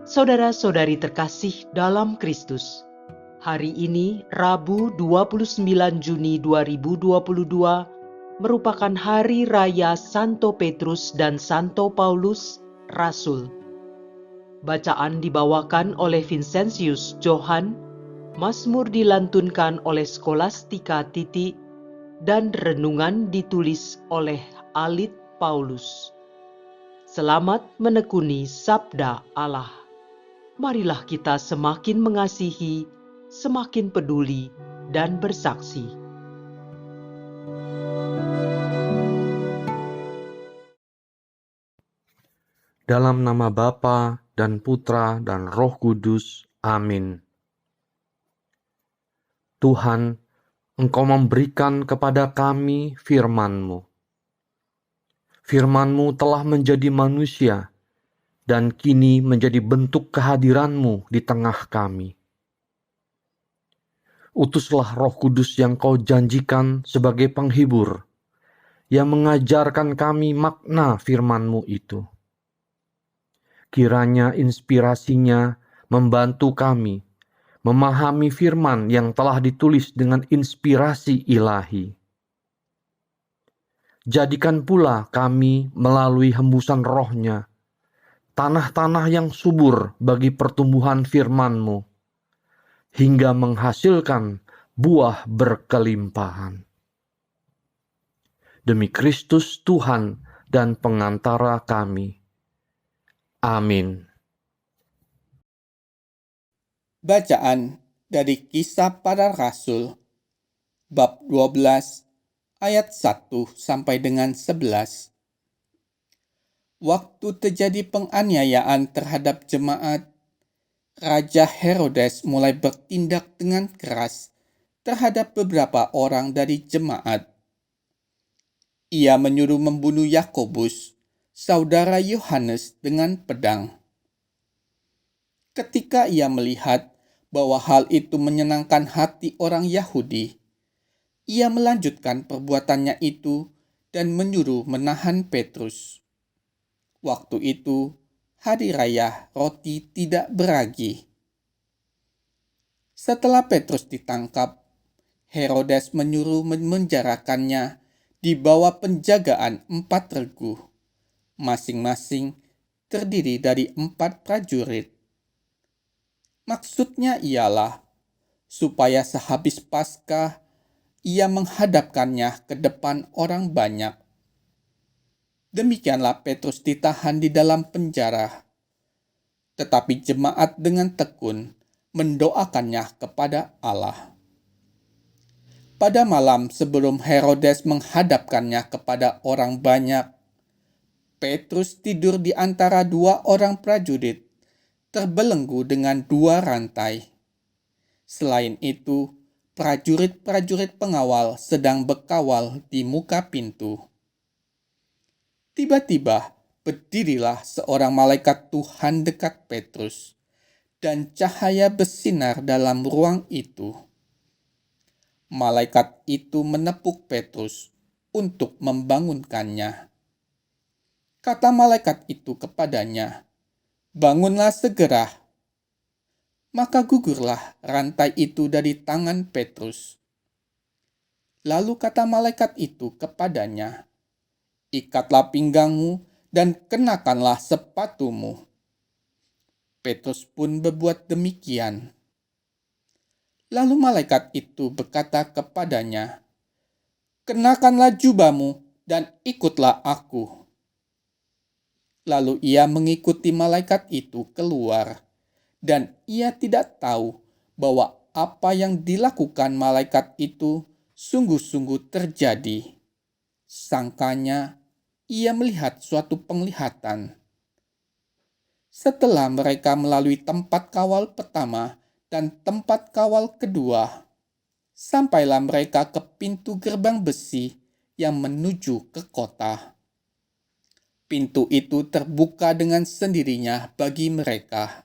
Saudara-saudari terkasih dalam Kristus, hari ini Rabu 29 Juni 2022 merupakan hari raya Santo Petrus dan Santo Paulus, Rasul. Bacaan dibawakan oleh Vincentius Johan, Mazmur dilantunkan oleh Skolastika Titi, dan renungan ditulis oleh Alit Paulus. Selamat menekuni Sabda Allah. Marilah kita semakin mengasihi, semakin peduli, dan bersaksi. Dalam nama Bapa dan Putra dan Roh Kudus. Amin. Tuhan, Engkau memberikan kepada kami firman-Mu. Firman-Mu telah menjadi manusia dan kini menjadi bentuk kehadiran-Mu di tengah kami. Utuslah Roh Kudus yang Kau janjikan sebagai penghibur, yang mengajarkan kami makna firman-Mu itu. Kiranya inspirasinya membantu kami memahami firman yang telah ditulis dengan inspirasi ilahi. Jadikan pula kami melalui hembusan roh-Nya, tanah-tanah yang subur bagi pertumbuhan firman-Mu, hingga menghasilkan buah berkelimpahan. Demi Kristus Tuhan dan pengantara kami. Amin. Bacaan dari Kisah Para Rasul bab 12 ayat 1 sampai dengan 11. Waktu terjadi penganiayaan terhadap jemaat, Raja Herodes mulai bertindak dengan keras terhadap beberapa orang dari jemaat. Ia menyuruh membunuh Yakobus, saudara Yohanes, dengan pedang. Ketika ia melihat bahwa hal itu menyenangkan hati orang Yahudi, ia melanjutkan perbuatannya itu dan menyuruh menahan Petrus. Waktu itu, hari raya roti tidak beragi. Setelah Petrus ditangkap, Herodes menyuruh memenjarakannya di bawah penjagaan 4 regu, masing-masing terdiri dari 4 prajurit. Maksudnya ialah supaya sehabis Paskah ia menghadapkannya ke depan orang banyak. Demikianlah Petrus ditahan di dalam penjara, tetapi jemaat dengan tekun mendoakannya kepada Allah. Pada malam sebelum Herodes menghadapkannya kepada orang banyak, Petrus tidur di antara 2 orang prajurit, terbelenggu dengan 2 rantai. Selain itu, prajurit-prajurit pengawal sedang berkawal di muka pintu. Tiba-tiba berdirilah seorang malaikat Tuhan dekat Petrus, dan cahaya bersinar dalam ruang itu. Malaikat itu menepuk Petrus untuk membangunkannya. Kata malaikat itu kepadanya, "Bangunlah segera." Maka gugurlah rantai itu dari tangan Petrus. Lalu kata malaikat itu kepadanya, "Ikatlah pinggangmu dan kenakanlah sepatumu." Petrus pun berbuat demikian. Lalu malaikat itu berkata kepadanya, "Kenakanlah jubahmu dan ikutlah aku." Lalu ia mengikuti malaikat itu keluar, dan ia tidak tahu bahwa apa yang dilakukan malaikat itu sungguh-sungguh terjadi. Sangkanya ia melihat suatu penglihatan. Setelah mereka melalui tempat kawal pertama dan tempat kawal kedua, sampailah mereka ke pintu gerbang besi yang menuju ke kota. Pintu itu terbuka dengan sendirinya bagi mereka.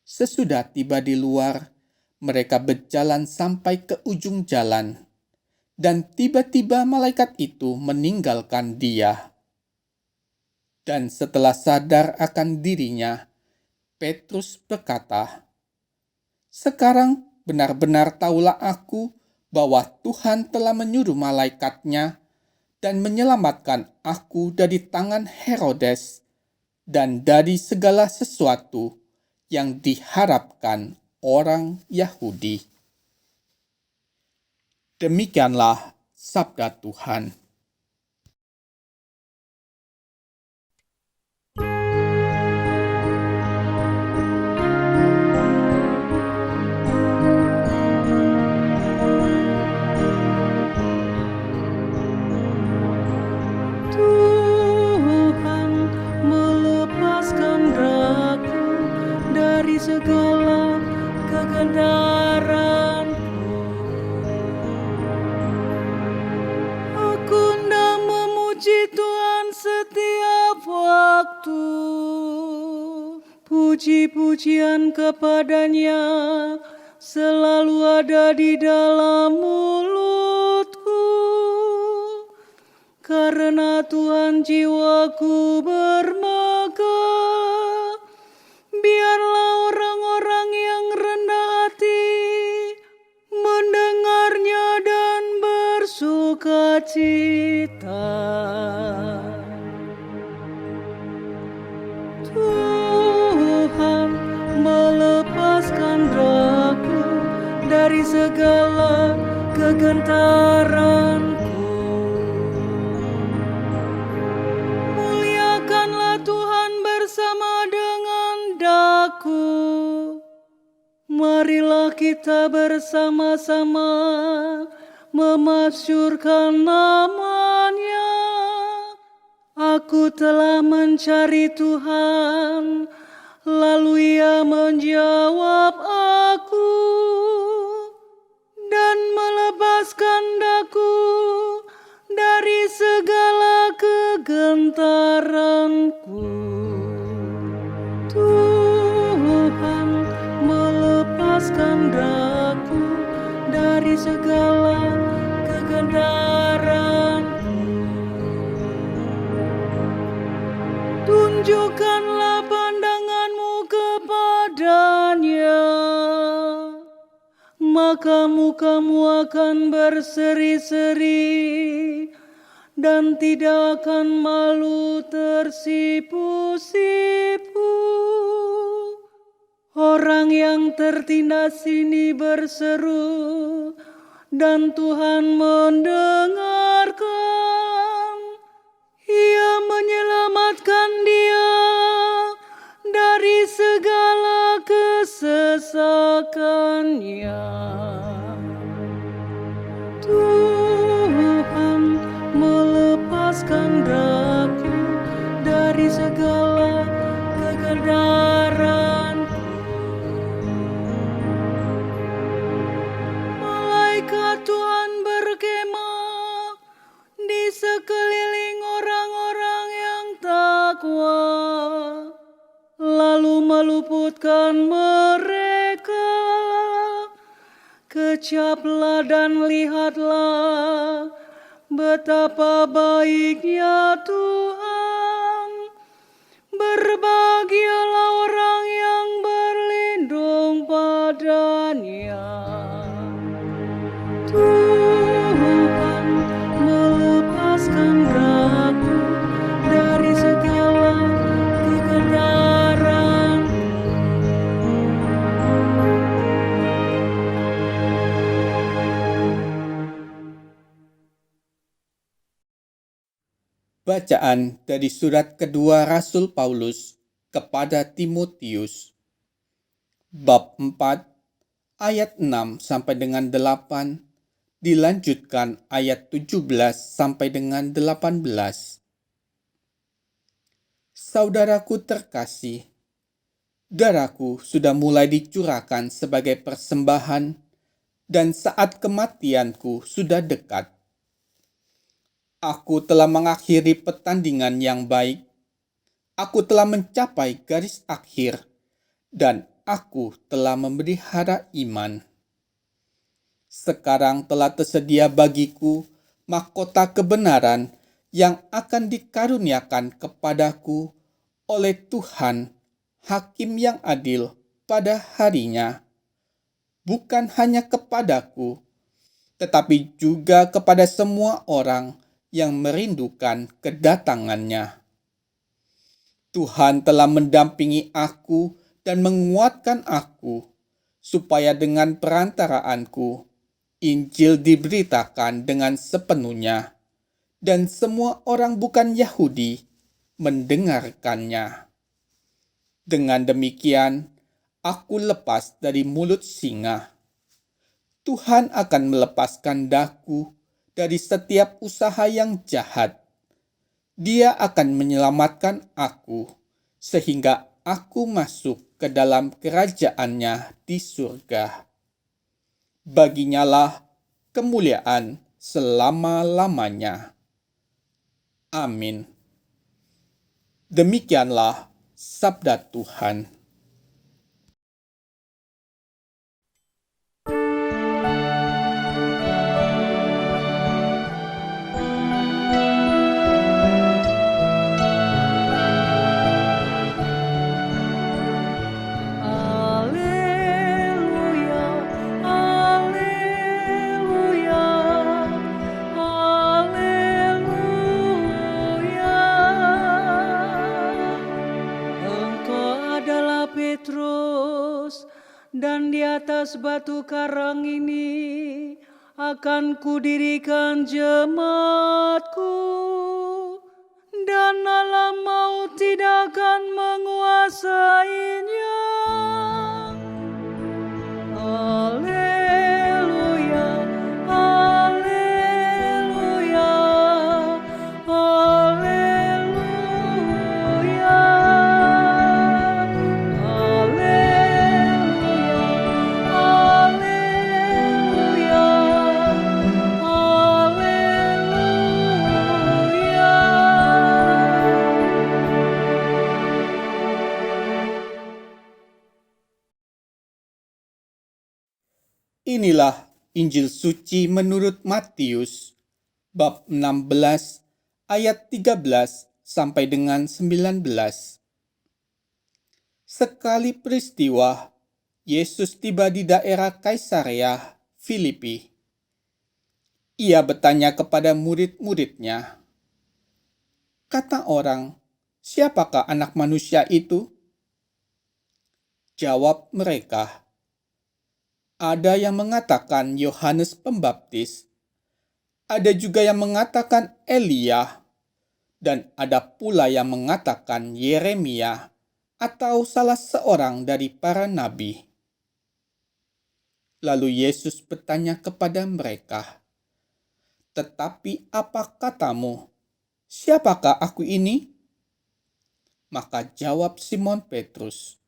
Sesudah tiba di luar, mereka berjalan sampai ke ujung jalan, dan tiba-tiba malaikat itu meninggalkan dia. Dan setelah sadar akan dirinya, Petrus berkata, "Sekarang benar-benar tahulah aku bahwa Tuhan telah menyuruh malaikatnya dan menyelamatkan aku dari tangan Herodes dan dari segala sesuatu yang diharapkan orang Yahudi." Demikianlah sabda Tuhan. Tuhan melepaskan daku dari segala kegendaranku. Aku hendak memuji Tuhan setiap waktu. Puji-pujian kepadanya selalu ada di dalam mulutku. Karena Tuhan jiwaku bermegah, biarlah orang-orang yang rendah hati mendengarnya dan bersuka cita. Tuhan melepaskan rohku dari segala kegentaranku. Muliakanlah Tuhan bersama dengan daku. Marilah kita bersama-sama memasyurkan namanya. Aku telah mencari Tuhan, lalu Ia menjawab aku dan melepaskan daku dari segala kegentaranku. Tuhan melepaskan daku dari segala kegentaranku. Tunjukkanlah pandanganmu kepadanya, maka mukamu akan berseri-seri dan tidak akan malu tersipu-sipu. Orang yang tertindas ini berseru, dan Tuhan mendengarkan. Ia menyelamatkan dia dari segala kesesakannya. Tuhan melepaskan daku dari segala kegendaranku. Malaikat Tuhan berkemah di sekeliling orang-orang yang takwa, lalu meluputkan mereka. Kecaplah dan lihatlah betapa baiknya Tuhan. Berbahagialah orang yang berlindung padanya. Tuhan melepaskan daku dari segala kegendaranku. Bacaan dari surat kedua Rasul Paulus kepada Timotius, bab 4, ayat 6 sampai dengan 8, dilanjutkan ayat 17 sampai dengan 18. Saudaraku terkasih, darahku sudah mulai dicurahkan sebagai persembahan, dan saat kematianku sudah dekat. Aku telah mengakhiri pertandingan yang baik. Aku telah mencapai garis akhir, dan aku telah memelihara iman. Sekarang telah tersedia bagiku mahkota kebenaran yang akan dikaruniakan kepadaku oleh Tuhan hakim yang adil pada harinya, bukan hanya kepadaku, tetapi juga kepada semua orang yang merindukan kedatangannya. Tuhan telah mendampingi aku dan menguatkan aku, supaya dengan perantaraanku, Injil diberitakan dengan sepenuhnya, dan semua orang bukan Yahudi mendengarkannya. Dengan demikian, aku lepas dari mulut singa. Tuhan akan melepaskan daku dari setiap usaha yang jahat. Dia akan menyelamatkan aku, sehingga aku masuk ke dalam kerajaannya di surga. Baginya lah kemuliaan selama-lamanya. Amin. Demikianlah sabda Tuhan. Haleluya, haleluya, haleluya. Engkau adalah Petrus, dan di atas batu karang ini akan kudirikan jemaatku, dan alam maut tidak akan menguasainya. Haleluya, haleluya, haleluya, haleluya, Inilah Injil suci menurut Matius, bab 16, ayat 13 sampai dengan 19. Sekali peristiwa, Yesus tiba di daerah Kaisarea Filipi. Ia bertanya kepada murid-muridnya, "Kata orang, siapakah anak manusia itu?" Jawab mereka, "Ada yang mengatakan Yohanes Pembaptis, ada juga yang mengatakan Elia, dan ada pula yang mengatakan Yeremia atau salah seorang dari para nabi." Lalu Yesus bertanya kepada mereka, "Tetapi apa katamu? Siapakah aku ini?" Maka jawab Simon Petrus,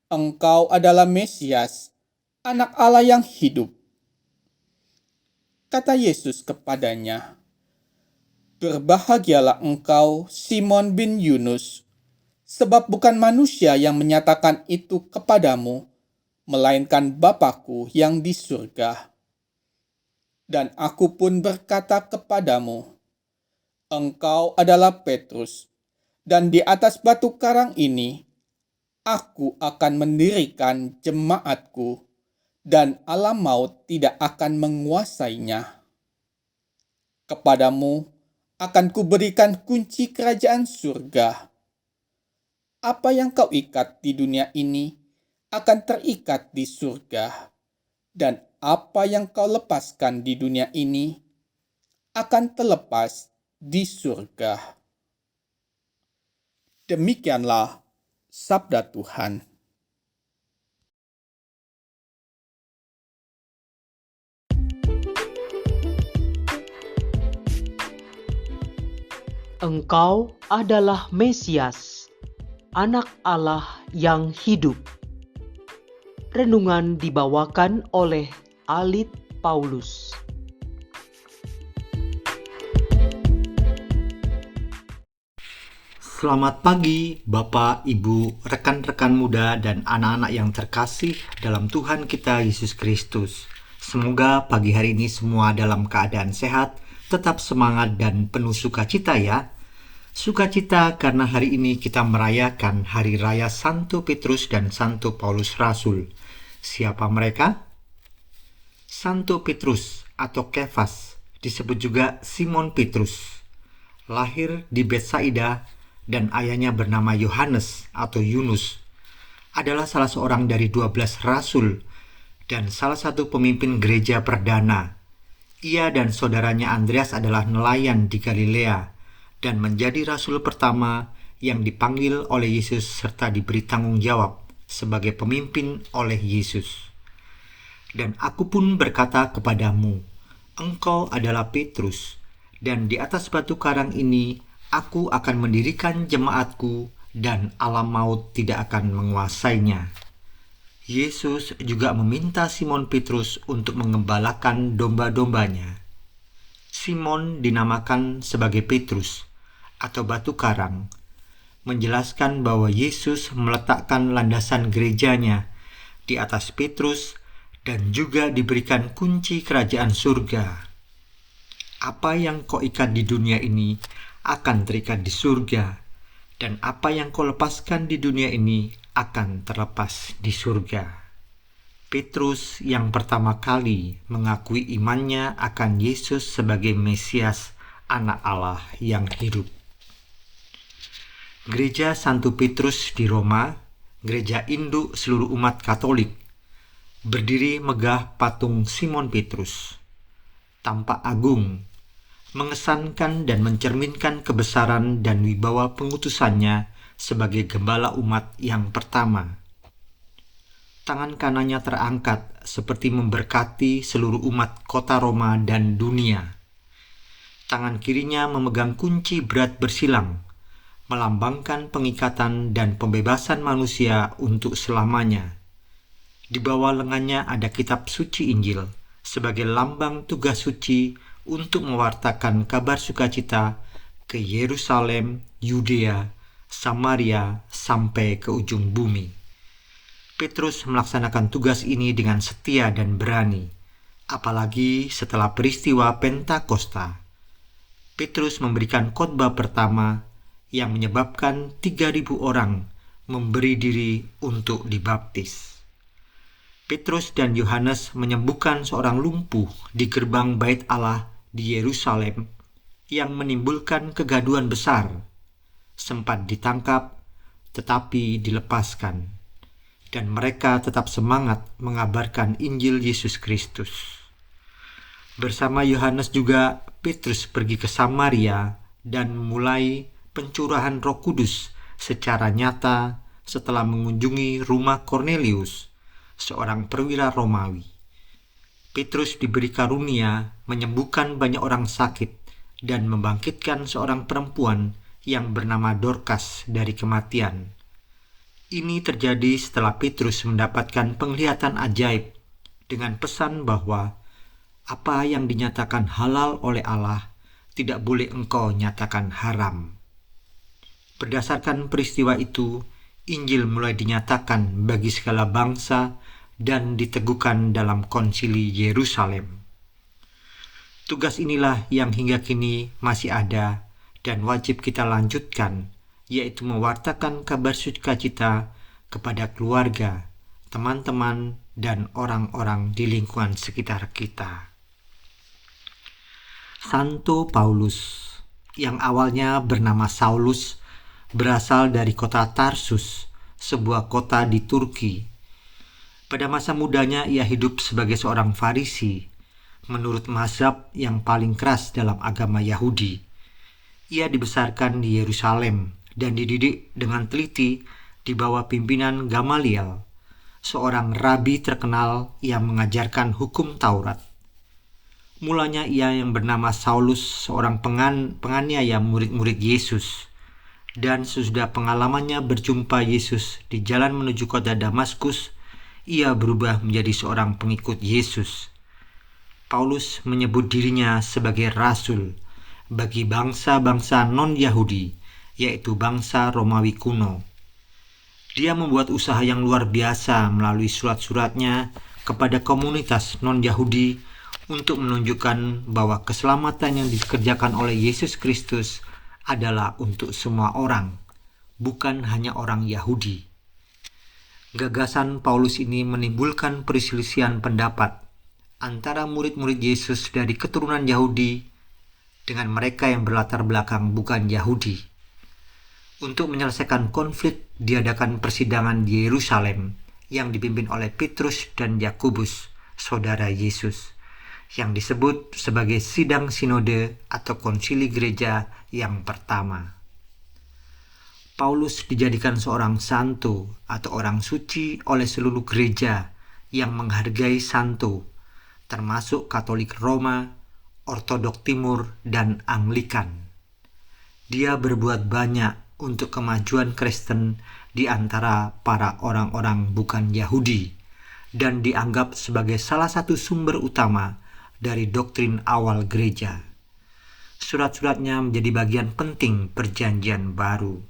"Engkau adalah Mesias, Anak Allah yang hidup." Kata Yesus kepadanya, "Berbahagialah engkau, Simon bin Yunus, sebab bukan manusia yang menyatakan itu kepadamu, melainkan Bapa-Ku yang di surga. Dan aku pun berkata kepadamu, engkau adalah Petrus, dan di atas batu karang ini, aku akan mendirikan jemaatku, dan alam maut tidak akan menguasainya. Kepadamu akan kuberikan kunci kerajaan surga. Apa yang kau ikat di dunia ini akan terikat di surga, dan apa yang kau lepaskan di dunia ini akan terlepas di surga." Demikianlah sabda Tuhan. Engkau adalah Mesias, Anak Allah yang hidup. Renungan dibawakan oleh Alit Paulus. Selamat pagi Bapak, Ibu, rekan-rekan muda, dan anak-anak yang terkasih dalam Tuhan kita Yesus Kristus. Semoga pagi hari ini semua dalam keadaan sehat, tetap semangat dan penuh sukacita ya. Sukacita karena hari ini kita merayakan Hari Raya Santo Petrus dan Santo Paulus Rasul. Siapa mereka? Santo Petrus atau Kefas, disebut juga Simon Petrus, lahir di Betsaida dan ayahnya bernama Yohanes atau Yunus, adalah salah seorang dari 12 rasul dan salah satu pemimpin gereja perdana. Ia dan saudaranya Andreas adalah nelayan di Galilea dan menjadi rasul pertama yang dipanggil oleh Yesus serta diberi tanggung jawab sebagai pemimpin oleh Yesus. Dan aku pun berkata kepadamu, engkau adalah Petrus, dan di atas batu karang ini aku akan mendirikan jemaatku, dan alam maut tidak akan menguasainya. Yesus juga meminta Simon Petrus untuk mengembalakan domba-dombanya. Simon dinamakan sebagai Petrus atau batu karang, menjelaskan bahwa Yesus meletakkan landasan gerejanya di atas Petrus dan juga diberikan kunci kerajaan surga. Apa yang kau ikat di dunia ini akan terikat di surga, dan apa yang kau lepaskan di dunia ini akan terlepas di surga. Petrus yang pertama kali mengakui imannya akan Yesus sebagai Mesias, Anak Allah yang hidup. Gereja Santo Petrus di Roma, gereja induk seluruh umat Katolik, berdiri megah patung Simon Petrus. Tampak agung, mengesankan dan mencerminkan kebesaran dan wibawa pengutusannya sebagai gembala umat yang pertama. Tangan kanannya terangkat seperti memberkati seluruh umat kota Roma dan dunia. Tangan kirinya memegang kunci berat bersilang, melambangkan pengikatan dan pembebasan manusia untuk selamanya. Di bawah lengannya ada kitab suci Injil sebagai lambang tugas suci untuk mewartakan kabar sukacita ke Yerusalem, Yudea, Samaria, sampai ke ujung bumi. Petrus melaksanakan tugas ini dengan setia dan berani, apalagi setelah peristiwa Pentakosta. Petrus memberikan khotbah pertama yang menyebabkan 3.000 orang memberi diri untuk dibaptis. Petrus dan Yohanes menyembuhkan seorang lumpuh di gerbang Bait Allah di Yerusalem yang menimbulkan kegaduhan besar. Sempat ditangkap, tetapi dilepaskan, dan mereka tetap semangat mengabarkan Injil Yesus Kristus. Bersama Yohanes juga, Petrus pergi ke Samaria dan memulai pencurahan Roh Kudus secara nyata setelah mengunjungi rumah Kornelius, seorang perwira Romawi. Petrus diberi karunia menyembuhkan banyak orang sakit dan membangkitkan seorang perempuan yang bernama Dorcas dari kematian. Ini terjadi setelah Petrus mendapatkan penglihatan ajaib dengan pesan bahwa apa yang dinyatakan halal oleh Allah tidak boleh engkau nyatakan haram. Berdasarkan peristiwa itu, Injil mulai dinyatakan bagi segala bangsa dan diteguhkan dalam konsili Yerusalem. Tugas inilah yang hingga kini masih ada dan wajib kita lanjutkan, yaitu mewartakan kabar sukacita kepada keluarga, teman-teman, dan orang-orang di lingkungan sekitar kita. Santo Paulus, yang awalnya bernama Saulus, berasal dari kota Tarsus, sebuah kota di Turki. Pada masa mudanya ia hidup sebagai seorang Farisi, menurut mazhab yang paling keras dalam agama Yahudi. Ia dibesarkan di Yerusalem dan dididik dengan teliti di bawah pimpinan Gamaliel, seorang rabi terkenal yang mengajarkan hukum Taurat. Mulanya ia yang bernama Saulus, seorang penganiaya murid-murid Yesus. Dan sesudah pengalamannya berjumpa Yesus di jalan menuju kota Damaskus, ia berubah menjadi seorang pengikut Yesus. Paulus menyebut dirinya sebagai rasul bagi bangsa-bangsa non-Yahudi, yaitu bangsa Romawi kuno. Dia membuat usaha yang luar biasa melalui surat-suratnya kepada komunitas non-Yahudi untuk menunjukkan bahwa keselamatan yang dikerjakan oleh Yesus Kristus adalah untuk semua orang, bukan hanya orang Yahudi. Gagasan Paulus ini menimbulkan perselisihan pendapat antara murid-murid Yesus dari keturunan Yahudi dengan mereka yang berlatar belakang bukan Yahudi. Untuk menyelesaikan konflik, diadakan persidangan di Yerusalem yang dipimpin oleh Petrus dan Yakobus, saudara Yesus, yang disebut sebagai sidang sinode atau konsili gereja yang pertama. Paulus dijadikan seorang santo atau orang suci oleh seluruh gereja yang menghargai santo, termasuk Katolik Roma, Ortodok Timur, dan Anglikan. Dia berbuat banyak untuk kemajuan Kristen di antara para orang-orang bukan Yahudi dan dianggap sebagai salah satu sumber utama dari doktrin awal gereja. Surat-suratnya menjadi bagian penting Perjanjian Baru.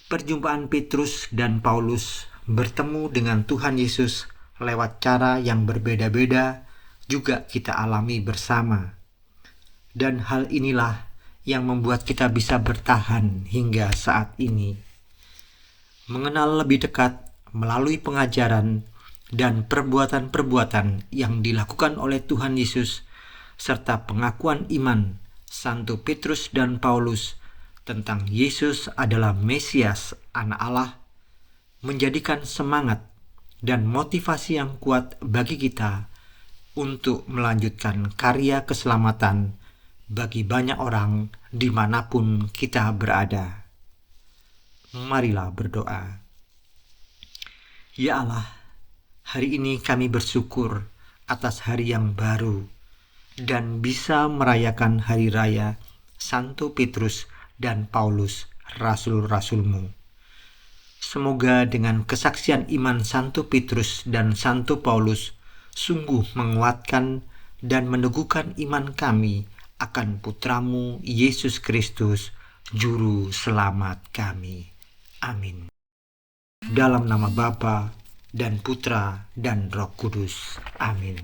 Perjumpaan Petrus dan Paulus bertemu dengan Tuhan Yesus lewat cara yang berbeda-beda juga kita alami bersama. Dan hal inilah yang membuat kita bisa bertahan hingga saat ini. Mengenal lebih dekat melalui pengajaran dan perbuatan-perbuatan yang dilakukan oleh Tuhan Yesus serta pengakuan iman Santo Petrus dan Paulus tentang Yesus adalah Mesias, Anak Allah, menjadikan semangat dan motivasi yang kuat bagi kita untuk melanjutkan karya keselamatan bagi banyak orang dimanapun kita berada. Marilah berdoa. Ya Allah, hari ini kami bersyukur atas hari yang baru dan bisa merayakan hari raya Santo Petrus dan Paulus, rasul-rasul-Mu. Semoga dengan kesaksian iman Santo Petrus dan Santo Paulus sungguh menguatkan dan meneguhkan iman kami akan Putramu Yesus Kristus, Juru Selamat kami. Amin. Dalam nama Bapa dan Putra dan Roh Kudus. Amin.